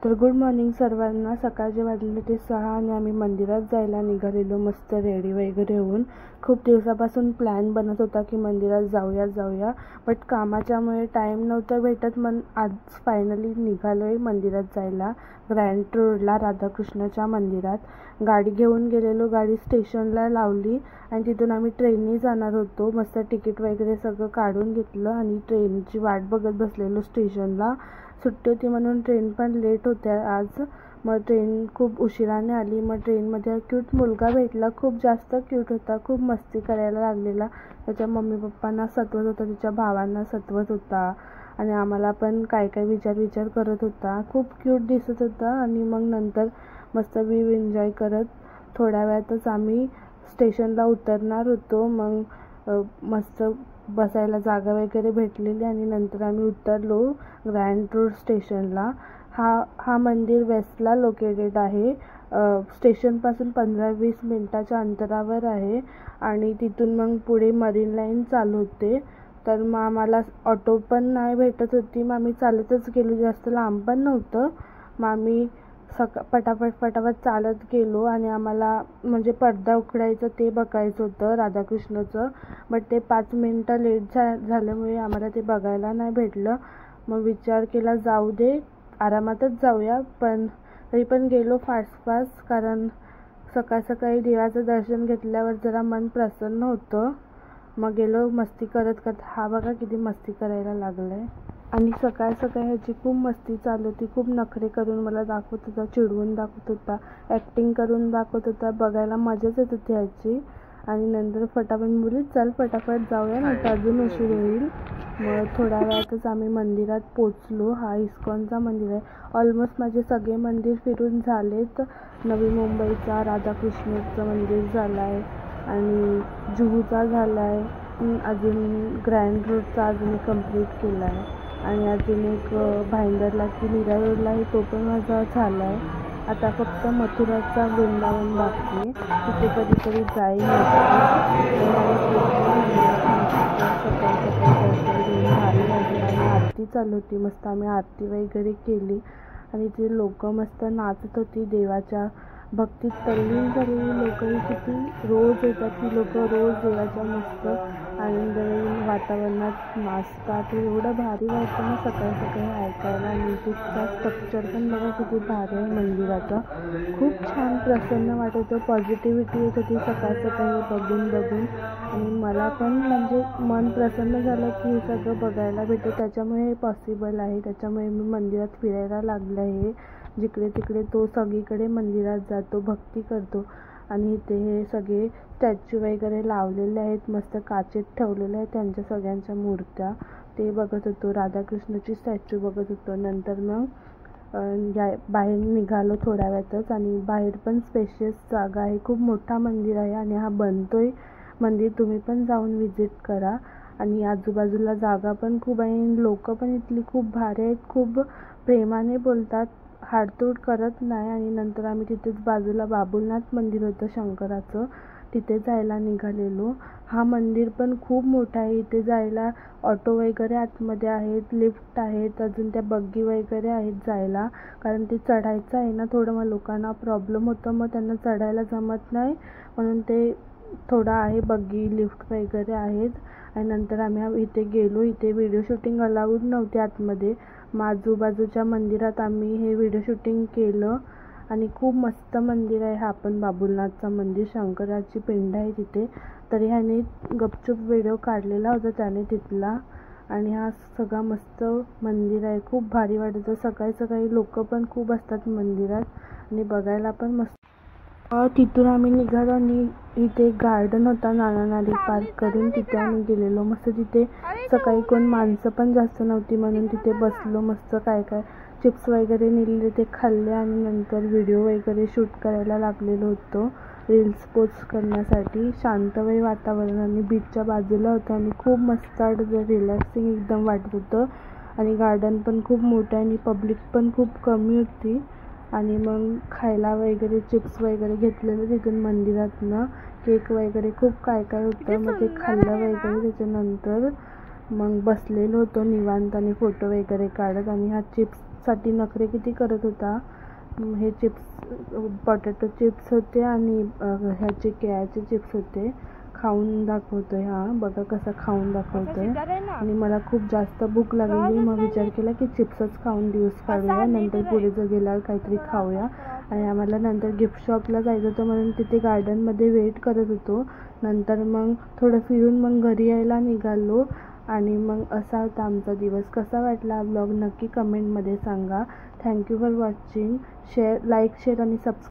तर good morning सर्वांना। सकाळचे वाजले ते 6 आणि आम्ही मंदिरात जायला निघालेलो, मस्त रेडी वगैरे होऊन। खूप दिवसापासून प्लॅन बनत होता की मंदिरात जाऊया, बट कामाच्यामुळे टाईम नव्हता भेटत। मग आज फायनली निघालोय मंदिरात जायला, ग्रँड रोडला राधाकृष्णाच्या मंदिरात। गाडी घेऊन गेलेलो, गाडी स्टेशनला लावली आणि तिथून आम्ही ट्रेनने जाणार होतो। मस्त तिकीट वगैरे सगळं काढून घेतलं आणि ट्रेनची वाट बघत बसलेलो स्टेशनला। सुट्टी होती म्हणून ट्रेन पण लेट होत्या आज। मग ट्रेन खूप उशिराने आली। मग ट्रेनमध्ये क्यूट मुलगा भेटला, खूप जास्त क्यूट होता, खूप मस्ती करायला लागलेला। त्याच्या मम्मी पप्पांना सतवत होता, त्याच्या भावांना सतवत होता आणि आम्हाला पण काय काय विचार करत होता। खूप क्यूट दिसत होता। आणि मग नंतर मस्त व्ह्यू एन्जॉय करत थोड्या वेळातच आम्ही स्टेशनला उतरणार होतो। मग मस्त बसायला जागा वगैरे भेटलेली आणि नंतर आम्ही उतरलो ग्रँड रोड स्टेशनला। हा मंदिर वेस्टला लोकेटेड आहे। स्टेशनपासून 15-20 मिनिटाच्या अंतरावर आहे आणि तिथून मग पुढे मरीन लाईन चालू होते। तर मग आम्हाला ऑटो पण नाही भेटत होती, मग आम्ही चालतच गेलो, जास्त लांब पण नव्हतं। मग आम्ही फटाफट चालत गेलो आणि आम्हाला म्हणजे पडदा उघडायचं ते बघायचं होतं राधाकृष्णाचं, बट ते 5 मिनिटं लेट झाल्यामुळे आम्हाला ते बघायला नाही भेटलं। मग विचार केला जाऊ दे, आरामातच जाऊया, पण तरी पण गेलो फास्ट, कारण सकाळी देवाचं दर्शन घेतल्यावर जरा मन प्रसन्न होतं। मग गेलो मस्ती करत, हा बघा किती मस्ती करायला लागलाय। आणि सकाळी ह्याची खूप मस्ती चालू होती, खूप नखरे करून मला दाखवत होता, चिडवून दाखवत होता, ॲक्टिंग करून दाखवत होता, बघायला मजाच येत होती ह्याची। आणि नंतर चल फटाफट जाऊया ना, तर अजून उशीर होईल। मग थोड्या वेळातच आम्ही मंदिरात पोचलो। हा इस्कॉनचा मंदिर आहे। ऑलमोस्ट माझे सगळे मंदिर फिरून झालेत। नवी मुंबईचा राधाकृष्णाचं मंदिर झालं आहे आणि जुहूचा झाला आहे, अजून ग्रँड रोडचा अजून कंप्लीट केला आहे आणि अजून एक भाईंदरला की मीरा रोडला तो पण माझा झाला आहे। आता फक्त मथुराचा वृंदावन बाकी आहे, तिथे कधीतरी जाईल। सकाळी दर्शन घेऊन भारी वाटलं आणि आरती चालू होती, मस्त आम्ही आरती वगैरे केली आणि ती लोक मस्त नाचत होती, देवाच्या भक्तीत तल्लीन झालेली लोकही किती रोज येतात, ती लोक रोज देवाच्या मस्त आनंदमयी वातावरणात नाचतात। एवढं भारी वाटतं ना सकाळी ऐकायला। आणि तिथचा स्ट्रक्चर पण बघा किती भारी आहे मंदिराचं, खूप छान प्रसन्न वाटत होतं, पॉझिटिव्हिटी येत होती सकाळी बघून। आणि मला पण म्हणजे मन प्रसन्न झालं की हे सगळं बघायला भेटतं, त्याच्यामुळे हे पॉसिबल आहे, त्याच्यामुळे मी मंदिरात फिरायला लागले आहे। जिकडे तिकडे तो सगळीकडे मंदिरात जातो, भक्ती करतो। आणि इथे हे सगळे स्टॅच्यू वगैरे लावलेले आहेत, मस्त काचेत ठेवलेले आहेत त्यांच्या सगळ्यांच्या मूर्त्या, ते बघत होतो। राधाकृष्णाची स्टॅच्यू बघत होतो। नंतर मग बाहेर निघालो थोड्या वेळातच आणि बाहेर पण स्पेशियस जागा आहे, खूप मोठा मंदिर आहे आणि हा बनतोय मंदिर, तुम्ही पण जाऊन व्हिजिट करा। आणि आजूबाजूला जागा पण खूप आहे, लोक पण इथली खूप भारी आहेत, खूप प्रेमाने बोलतात, हाडतूड करत नाही। आणि नंतर आम्ही तिथेच बाजूला बाबुलनाथ मंदिर होतं शंकराचं, तिथे जायला निघालेलो। हा मंदिर पण खूप मोठा आहे, इथे जायला ऑटो वगैरे आतमध्ये आहेत, लिफ्ट आहेत, अजून त्या बग्गी वगैरे आहेत जायला, कारण ते चढायचं आहे ना थोडं, मग लोकांना प्रॉब्लेम होतं, मग त्यांना चढायला जमत नाही, म्हणून ते थोडं आहे, बग्गी लिफ्ट वगैरे आहेत। आणि नंतर आम्ही इथे गेलो, इथे व्हिडिओ शूटिंग अलाउड नव्हते आतमध्ये, मग आजूबाजूच्या मंदिरात आम्ही हे व्हिडिओ शूटिंग केलं। आणि खूप मस्त मंदिर आहे हा पण बाबुलनाथचं मंदिर, शंकराची पिंड आहे तिथे, तरी ह्याने गपचूप व्हिडिओ काढलेला होता त्याने तिथला। आणि हा सगळा मस्त मंदिर आहे, खूप भारी वाटतं, सकाळी लोक पण खूप असतात मंदिरात आणि बघायला पण मस्त। तिथून आम्ही निघालो आणि इथे गार्डन होता, नाना पार्क करून तिथे आम्ही गेलेलो। मस्त तिथे सकाळी कोण माणसं पण जास्त नव्हती म्हणून तिथे बसलो, मस्त काय चिप्स वगैरे नेलेले ते खाल्ले आणि नंतर व्हिडिओ वगैरे शूट करायला लागलेलो होतो, रील्स पोस्ट करण्यासाठी। शांतमय वातावरण आणि बीचच्या बाजूला होतं आणि खूप मस्त रिलॅक्सिंग एकदम वाटत होतं। आणि गार्डन पण खूप मोठं आहे आणि पब्लिक पण खूप कमी होती। आणि मग खायला वगैरे चिप्स वगैरे घेतलेलं तिथून मंदिरातनं, केक वगैरे खूप काय होतं, मग ते खाल्लं वगैरे। त्याच्यानंतर मग बसलेलो होतो निवांत आणि फोटो वगैरे काढत। आणि हा चिप्स चिप्ससाठी नखरे किती करत होता. हे चिप्स पोटॅटो चिप्स होते आणि ह्याचे केळ्याचे चिप्स होते. खाऊन दाखवतोय. हा बघा कसा खाऊन दाखवतोय. आणि मला खूप जास्त भूक लागली. मग विचार केला की चिप्सच खाऊन दिवस काढूया, नंतर पुढे जर गेल्यावर काहीतरी खाऊया. आणि आम्हाला नंतर गिफ्ट शॉपला जायचं होतं म्हणून तिथे गार्डनमध्ये वेट करत होतो. नंतर मग थोडं फिरून मग घरी यायला निघालो. आणि मग असा होता आमचा दिवस. कसा वाटला ब्लॉग नक्की कमेंटमध्ये सांगा. Thank you for watching. Like share आणि सबस्क्राईब